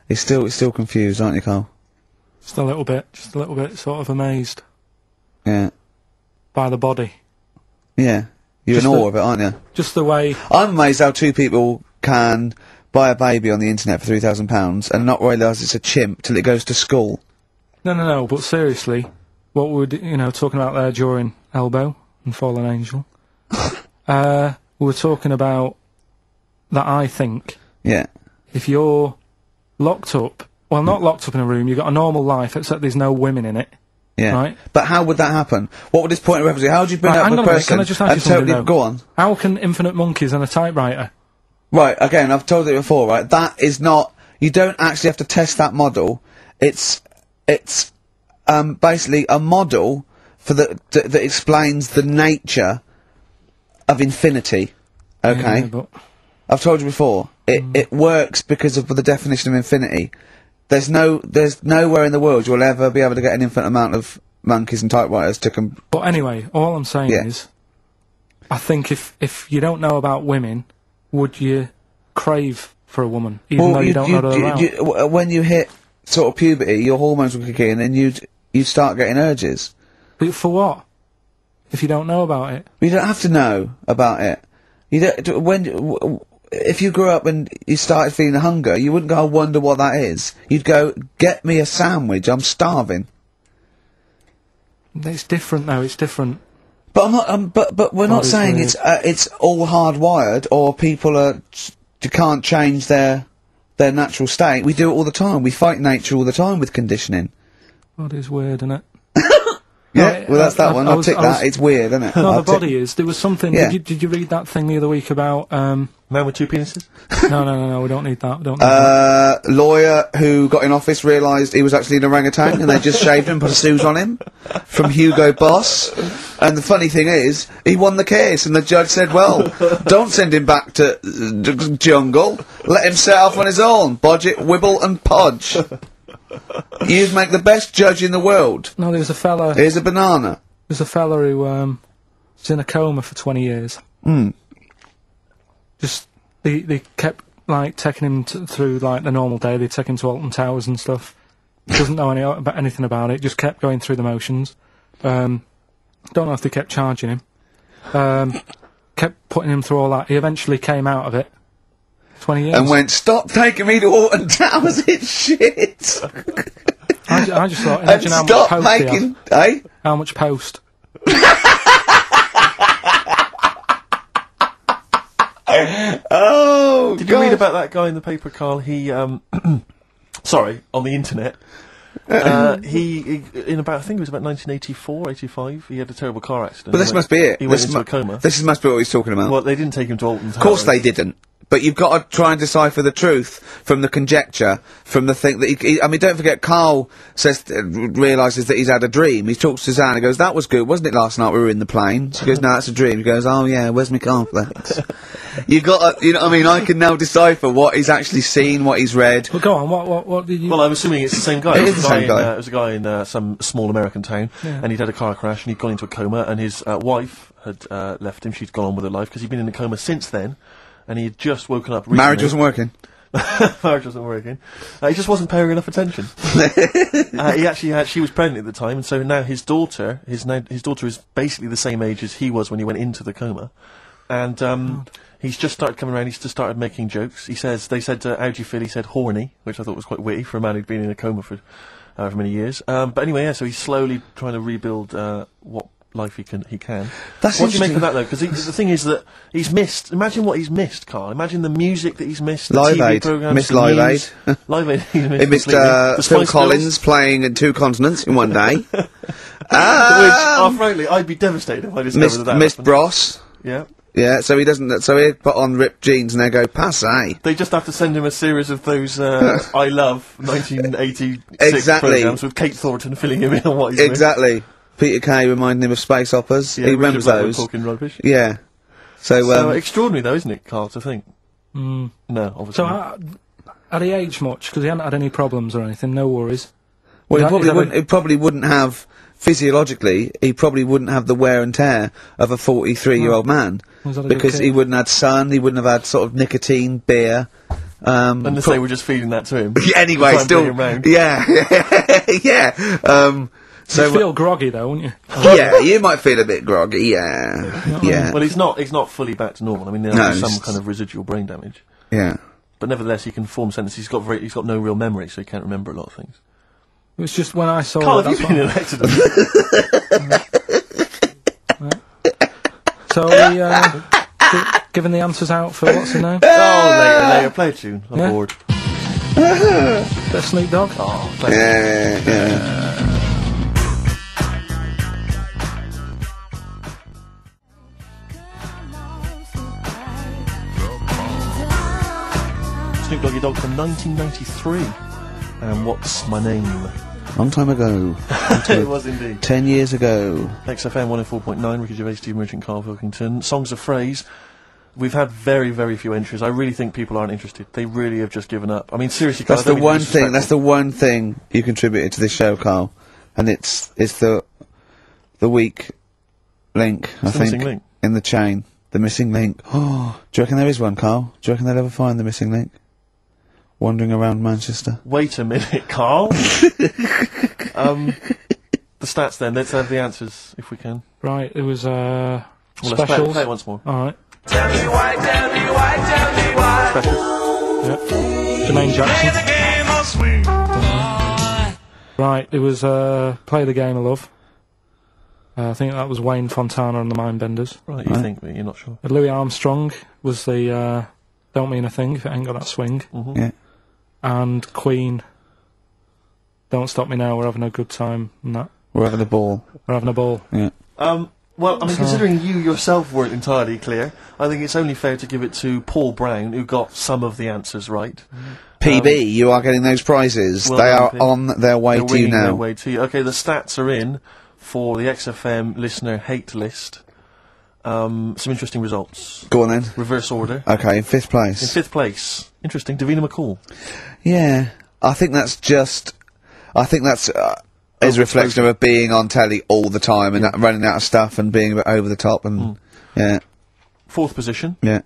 He's still confused, aren't you, Carl? Just a little bit sort of amazed Yeah. by the body. Yeah. You're in awe of it, aren't you? Just the way... I'm amazed how two people can buy a baby on the internet for £3,000 and not realise it's a chimp till it goes to school. No, but seriously, what we were, talking about there during Elbow and Fallen Angel, we were talking about that I think Yeah. if you're locked up, well, not locked up in a room, you've got a normal life, except there's no women in it, Yeah. right? But how would that happen? What would this point of reference be? How would you bring Right, up hang a on a minute, person can I just ask you and something, totally though? go on? How can infinite monkeys and a typewriter... Right, again, I've told it before, right? That is not... You don't actually have to test that model. It's basically a model for that explains the nature of infinity. Okay? Yeah, but I've told you before. It works because of the definition of infinity. There's nowhere in the world you'll ever be able to get an infinite amount of monkeys and typewriters to But anyway, all I'm saying Yeah. is, I think if you don't know about women, would you crave for a woman, even though you don't know they're around? when you hit sort of puberty, your hormones will kick in and you'd start getting urges. But for what? If you don't know about it? You don't have to know about it. You don't, if you grew up and you started feeling hunger, you wouldn't go, I wonder what that is. You'd go, get me a sandwich, I'm starving. It's different though, it's different. But I'm not, but we're not Body's saying weird. it's all hardwired or people can't change their natural state. We do it all the time. We fight nature all the time with conditioning. Body's weird, isn't it? Yeah, well that's that one. I'll tick that. It's weird, isn't it? No, I'll the body is. There was something, Yeah. did you read that thing the other week about, Man with two penises? no, we don't need that, we don't need that. Lawyer who got in office realised he was actually an orangutan and they just shaved him and put a suit on him from Hugo Boss. And the funny thing is, he won the case and the judge said, well, don't send him back to jungle, let him set off on his own, Bodget, Wibble and Podge. You'd make the best judge in the world. No, there was a fella, Here's a banana. who, was in a coma for 20 years. Just, they kept, like, taking him through, like, the normal day. They'd take him to Alton Towers and stuff. Doesn't know anything about it, just kept going through the motions. Don't know if they kept charging him. Kept putting him through all that. He eventually came out of it. 20 years. And went, stop taking me to Alton Towers, it's shit. I just thought, And imagine how much stop post he making, had. eh? How much post? Oh, Did you read about that guy in the paper, Carl? He, sorry, on the internet. He in about, I think it was about 1984, 85, he had a terrible car accident. But this must be it. He went This into a coma. This must be what he's talking about. Well, they didn't take him to Alton Towers. Of course they didn't. But you've got to try and decipher the truth from the conjecture, from the thing that I mean, don't forget, Carl realises that he's had a dream. He talks to Suzanne and goes, that was good, wasn't it, last night we were in the plane? She goes, no, that's a dream. He goes, oh yeah, where's my cornflakes? You've got to, you know what I mean, I can now decipher what he's actually seen, what he's read. Well, go on, what did you... Well, I'm assuming it's the same guy. It is the same guy. It was a guy in some small American town, and he'd had a car crash, and he'd gone into a coma, and his wife had left him. She'd gone on with her life, because he'd been in a coma since then, and he had just woken up recently. Marriage wasn't working. Marriage wasn't working. He just wasn't paying enough attention. He actually had, she was pregnant at the time, and so now his daughter is basically the same age as he was when he went into the coma. And He's just started coming around. He's just started making jokes. He says, they said, how do you feel? He said horny, which I thought was quite witty for a man who'd been in a coma for however many years. But anyway, yeah, so he's slowly trying to rebuild what life he can. That's what do you make of that, though? Because the thing is that he's missed. Imagine what he's missed, Carl. Imagine the music that he's missed. The Live TV Aid. programs, Missed the Live news. Aid. Live Aid. He He missed The Phil Spice Collins Girls, playing in 2 continents in one day. which, frankly, I'd be devastated if I discovered that. Missed happened. Bros. Yeah. Yeah, so he doesn't. So he put on ripped jeans and they go passe. They just have to send him a series of those I Love 1986 Exactly. programs with Kate Thornton filling him in on what he's doing. Exactly. Peter Kay reminding him of space operas. Yeah, he Richard remembers Blackwood those. talking rubbish. Yeah. So Extraordinary, though, isn't it, Carl, to think? No, obviously So, not. had he aged much? Because he hadn't had any problems or anything, no worries. well, Is that he probably wouldn't have physiologically. He probably wouldn't have the wear and tear of a 43-year-old man Was that a good because kid? he wouldn't have had sun. He wouldn't have had sort of nicotine, beer. Unless they were just feeding that to him. Anyway, Try and still, bring him round. yeah, yeah. So You'd feel groggy, though, wouldn't you? yeah, you might feel a bit groggy. Yeah, yeah, Well, he's not fully back to normal. I mean, there'll No, be some he's- kind of residual brain damage. yeah. But nevertheless, he can form sentences. He's got no real memory, so he can't remember a lot of things. It was just when I saw Carl, it, have you been in an accident? So are we giving the answers out for what's the name? later, play a tune. I'm Yeah. bored. Bit of Snoop Dogg? Oh, thank Yeah. Snoop Doggy Dogg from 1993. And What's My Name? Long time ago. It was indeed. 10 years ago. XFM 104.9, Ricky Gervais, Steve Merchant, Carl Pilkington. Songs of Phrase. We've had very, very few entries. I really think people aren't interested. They really have just given up. I mean, seriously, Carl, That's I don't the mean to be one thing. That's disrespectful. the one thing you contributed to this show, Carl, and it's the weak link. I the think missing link. in the chain, the missing link. Oh, do you reckon there is one, Carl? Do you reckon they'll ever find the missing link? Wandering around Manchester. Wait a minute, Carl. The stats then. Let's have the answers, if we can. Right, it was Well, let's specials. play it once more. Alright. Tell me why, tell me why, tell me why. Specials. Yep. Jermaine Jackson. Play the game of swing. Right, it was Play the Game of Love. I think that was Wayne Fontana and the Mindbenders. Right, you think, but you're not sure. Louis Armstrong was the Don't Mean a Thing if it ain't got that swing. Mm-hmm. Yeah. And Queen, Don't Stop Me Now, We're Having a Good Time, and that. We're having a ball. We're having a ball. Yeah. Well, I mean, considering you yourself weren't entirely clear, I think it's only fair to give it to Paul Brown, who got some of the answers right. PB, you are getting those prizes. well they done, are Pete. on their way They're to you winging their now. way to you. Okay, the stats are in for the XFM listener hate list. Some interesting results. Go on then. Reverse order. Okay, in 5th In place. 5th place, interesting, Davina McCall. Yeah, I think that's just. I think that's is a reflection of being on telly all the time and running out of stuff and being a bit over the top and yeah, 4th position, yeah.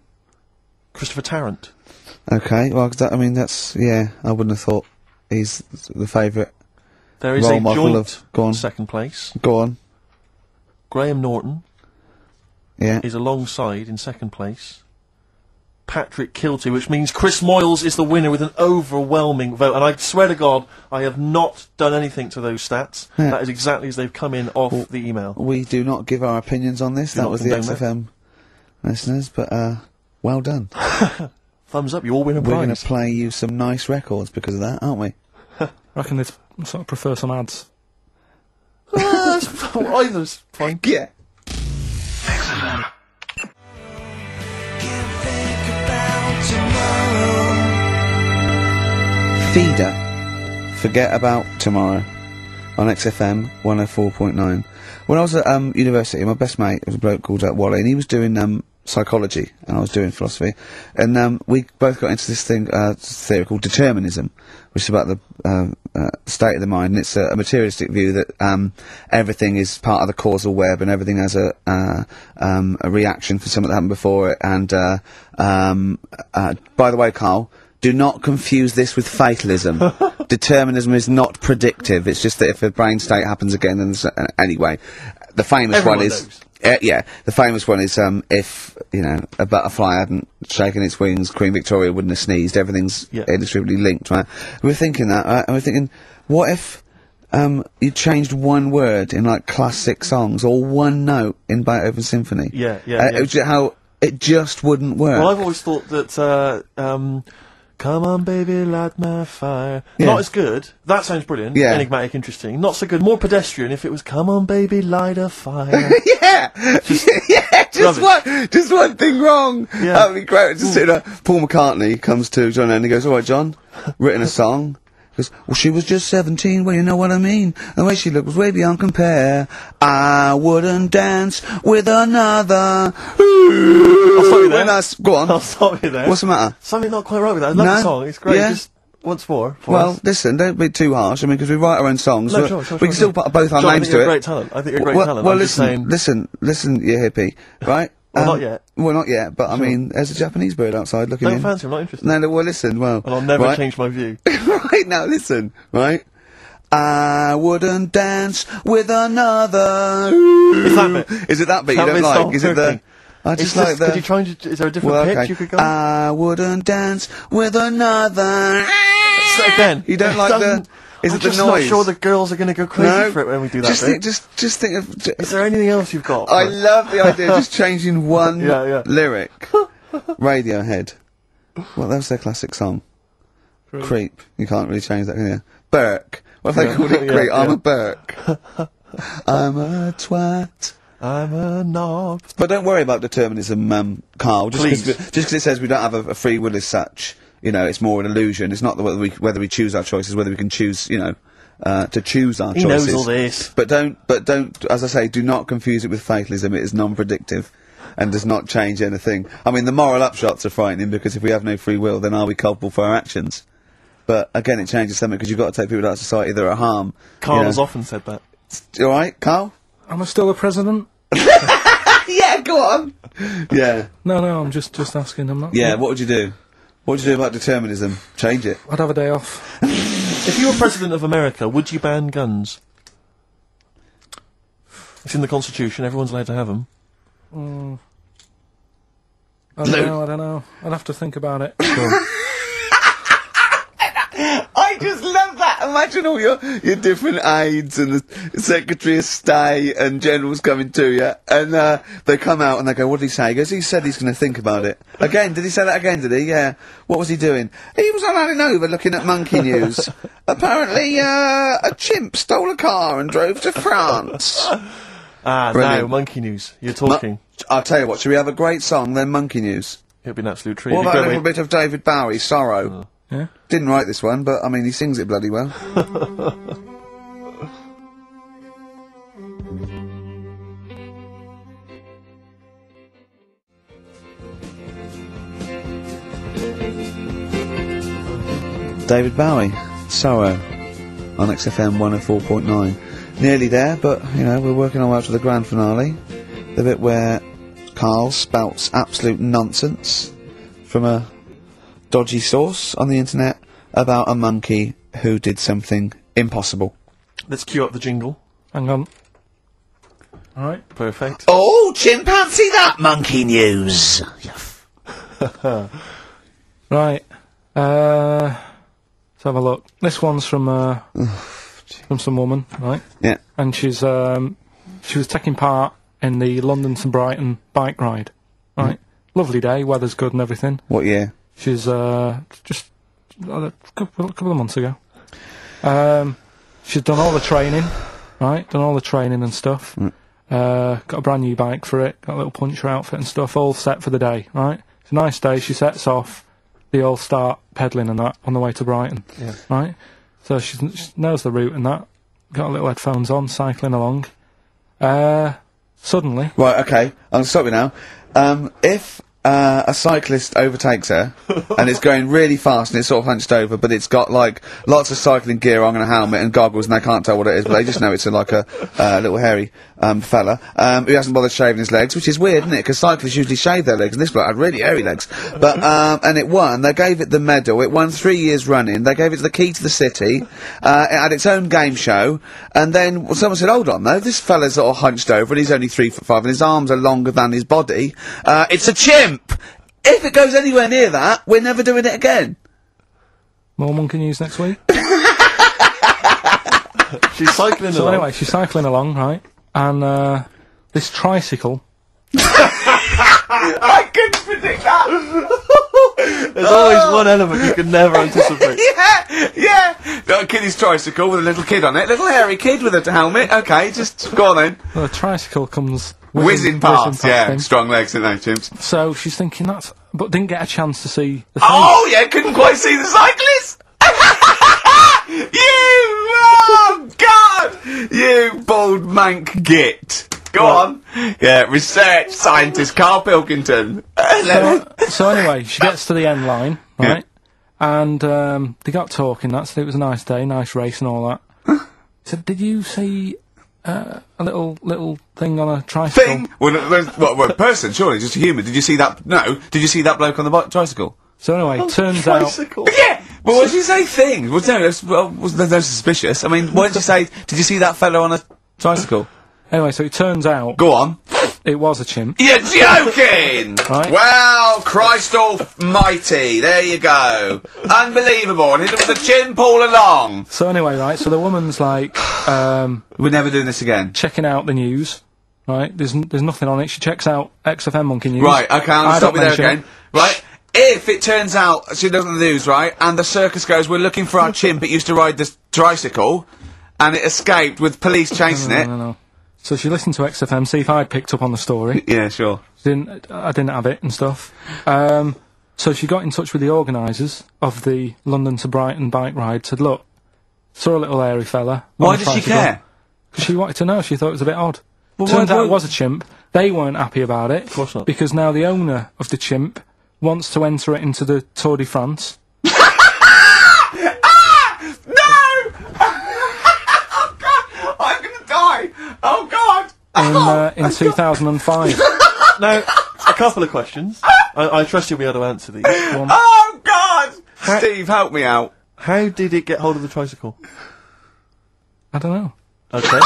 Christopher Tarrant. Okay, well, I mean that's I wouldn't have thought he's the favourite. There is Role a model joint of- go on. 2nd place. Go on. Graham Norton Yeah. is alongside in 2nd place. Patrick Kilty, which means Chris Moyles is the winner with an overwhelming vote. And I swear to God, I have not done anything to those stats. Yeah. That is exactly as they've come in off the email. We do not give our opinions on this. Do That not was the condone that. XFM listeners, but well done. Thumbs up, you all win a We're going prize. to play you some nice records because of that, aren't we? I reckon they'd sort of prefer some ads. Either's fine. Yeah. Feeder. Forget About Tomorrow on XFM 104.9. When I was at university, my best mate was a bloke called Wally, and he was doing psychology, and I was doing philosophy, and we both got into this theory called Determinism, which is about the state of the mind, and it's a materialistic view that everything is part of the causal web, and everything has a reaction for something that happened before it, and by the way, Carl, Do not confuse this with fatalism. Determinism is not predictive. It's just that if a brain state happens again, then anyway. The famous Everyone one is... knows. Yeah, the famous one is, if, you know, a butterfly hadn't shaken its wings, Queen Victoria wouldn't have sneezed. Everything's inextricably linked, right? We were thinking that, right? And we were thinking, what if, you changed one word in, like, classic songs, or one note in Beethoven's symphony? How it just wouldn't work. Well, I've always thought that, come on, baby, light my fire. Not as good. That sounds brilliant. Yeah. Enigmatic, interesting. Not so good. More pedestrian if it was, come on, baby, light a fire. Just one thing wrong. Yeah. That would be great. Just sitting there. Paul McCartney comes to John Lennon and he goes, all right, John, written a song. He goes, well, she was just 17, well, you know what I mean. The way she looked was way beyond compare. I wouldn't dance with another. I'll stop you there. Go on. I'll stop you there. What's the matter? Something not quite right with that. I love the song. It's great. Yeah. Just once more. Well, listen, don't be too harsh. I mean, because we write our own songs. No, we sure, can still put both our John, names I think to you're it. a great talent. I think you're a great talent. Well, I'm just saying. listen, you hippie, right? Well, not yet. Well, not yet, but I mean, there's a Japanese bird outside looking in. Don't fancy him, not interested. No, well, listen, well... And I'll never right? change my view. Right, now, listen, right? I wouldn't dance with another... Is that bit? Is it that bit you That don't bit's like? not Is it the... working. I It's just like the... Could you try and... Is there a different Well, pitch okay. you could go? I wouldn't dance with another... So again. You don't like the... Is I'm it the just noise? not sure the girls are going to go crazy for it when we do that just bit. think, just think of... Is there anything else you've got? I love the idea of just changing one Yeah. lyric. Radiohead. Well, that was their classic song. Creep. You can't really change that, can you? Burke. What if they called it Creep? I'm a Burke. I'm a twat. I'm a knob. But don't worry about determinism, Carl. Please. Just because it says we don't have a free will as such, you know, it's more an illusion. It's not whether we choose our choices, whether we can choose, you know, to choose our He choices. knows all this. But don't, as I say, do not confuse it with fatalism. It is non-predictive and does not change anything. I mean, the moral upshots are frightening because if we have no free will, then are we culpable for our actions? But again, it changes something because you've got to take people out of society that are at harm. Carl you know. has often said that. All right, Carl? Am I still the president? Yeah, go on. Yeah. No, I'm just asking. I'm not. Yeah, what would you do? What would you do about determinism? Change it. I'd have a day off. If you were president of America, would you ban guns? It's in the Constitution. Everyone's allowed to have them. I don't know. I'd have to think about it. I just love that. Imagine all your different aides and the Secretary of State and generals coming to you, and they come out and they go, "What did he say?" He goes, "He said he's going to think about it." Again, did he say that again? Did he? Yeah. What was he doing? He was on over looking at monkey news. Apparently, a chimp stole a car and drove to France. Now, Brilliant. monkey news. You're talking. I'll tell you what. Should we have a great song then? Monkey news. It'd be an absolute treat. What It'd about be a little great. bit of David Bowie, Sorrow? Yeah. Didn't write this one, but I mean, he sings it bloody well. David Bowie, Sorrow, on XFM 104.9. Nearly there, but, you know, we're working our way up to the grand finale. The bit where Carl spouts absolute nonsense from a dodgy source on the internet about a monkey who did something impossible. Let's cue up the jingle. Hang on. Alright. Perfect. Oh, chimpanzee, that monkey news! Right. Let's have a look. This one's from some woman, right? Yeah. And she was taking part in the London to Brighton bike ride, right? Lovely day, weather's good and everything. What year? She's just a couple of months ago. She's done all the training, right? Done all the training and stuff. Got a brand new bike for it. Got a little puncher outfit and stuff, all set for the day, right? It's a nice day. She sets off. They all start pedalling and that on the way to Brighton, right? So she knows the route and that. Got little headphones on, cycling along. Suddenly, Right, okay, I'm going to stop you now. If a cyclist overtakes her, and it's going really fast, and it's sort of hunched over, but it's got, like, lots of cycling gear on and a helmet and goggles, and they can't tell what it is, but they just know it's like a little hairy fella who hasn't bothered shaving his legs, which is weird, isn't it? Because cyclists usually shave their legs, and this bloke had really hairy legs. But and it won. They gave it the medal. It won 3 years running. They gave it the key to the city. It had its own game show, and then someone said, "Hold on, though, this fella's sort of hunched over, and he's only 3'5", and his arms are longer than his body. It's a chimp. If it goes anywhere near that, we're never doing it again." More monkey news next week. She's cycling So along. anyway, she's cycling along, right? And this tricycle. I couldn't predict that. There's always one element you can never anticipate. Yeah. Got a kiddie's tricycle with a little kid on it, little hairy kid with a helmet. Okay, just go on then. Well, the tricycle comes Whizzing past, yeah. him. Strong legs, in those chimps. So she's thinking that's, but didn't get a chance to see the thing. Oh, yeah, couldn't quite see the cyclist. Oh, God! You bald mank git. Go on. Yeah, research scientist Carl Pilkington. So anyway, she gets to the end line, right? And they got talking. It was a nice day, nice race and all that. So did you see a little thing on a tricycle? Thing? Well, a person, surely, just a human. Did you see that? No. Did you see that bloke on the tricycle? So anyway, turns out. Tricycle. Yeah! Well, what did you say thing? Well, no, there's no suspicious. I mean, what did you say? Did you see that fellow on a tricycle? Anyway, so it turns out Go on. it was a chimp. You're joking! Right. Well, Christ almighty, there you go. Unbelievable, and it was a chimp all along. So anyway, right, so the woman's like, We're never doing this again. checking out the news, right? There's nothing on it. She checks out XFM Monkey News. Right, okay, I'll I stop you don't there mention again. Right, if it turns out she doesn't lose, right, and the circus goes, we're looking for our chimp, it used to ride this tricycle, and it escaped with police chasing it. No. So she listened to XFM, see if I'd picked up on the story. Yeah, sure. I didn't have it and stuff. So she got in touch with the organisers of the London to Brighton bike ride, said, look, saw a little hairy fella. Why did she care? Because she wanted to know, she thought it was a bit odd. Well, Turns why- out it was a chimp. They weren't happy about it. Of course not. Because now the owner of the chimp wants to enter it into the Tour de France. No! Oh, God! I'm gonna die! Oh, God! In 2005. Now, a couple of questions. I trust you'll be able to answer these. Oh, God! Steve, help me out. How did it get hold of the tricycle? I don't know. Okay.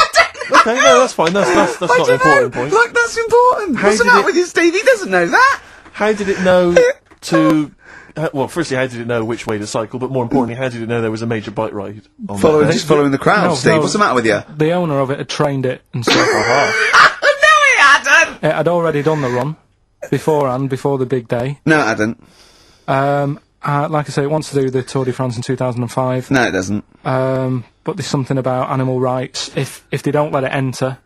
Okay, no, that's fine. That's not an important point. Like, that's important. How What's the did matter it- with you, Steve? He doesn't know that. How did it know to... well, firstly, how did it know which way to cycle? But more importantly, how did it know there was a major bike ride on that day? Just following the crowd, No, Steve. no. What's the matter with you? The owner of it had trained it and stuff. No, he hadn't! It had already done the run beforehand, before the big day. No, it hadn't. Like I say, it wants to do the Tour de France in 2005. No, it doesn't. But there's something about animal rights. If they don't let it enter,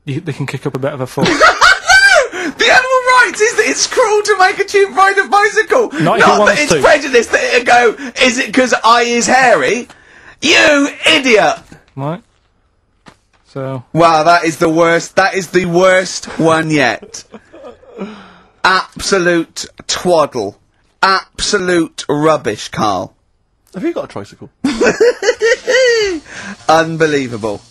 they can kick up a bit of a fuss. The animal rights is that it's cruel to make a chimp ride a bicycle. Not if it that wants it's to. prejudice that it'll go, is it because I is hairy? You idiot! Right? So, Wow, that is the worst. That is the worst one yet. Absolute twaddle. Absolute rubbish, Carl. Have you got a tricycle? Unbelievable.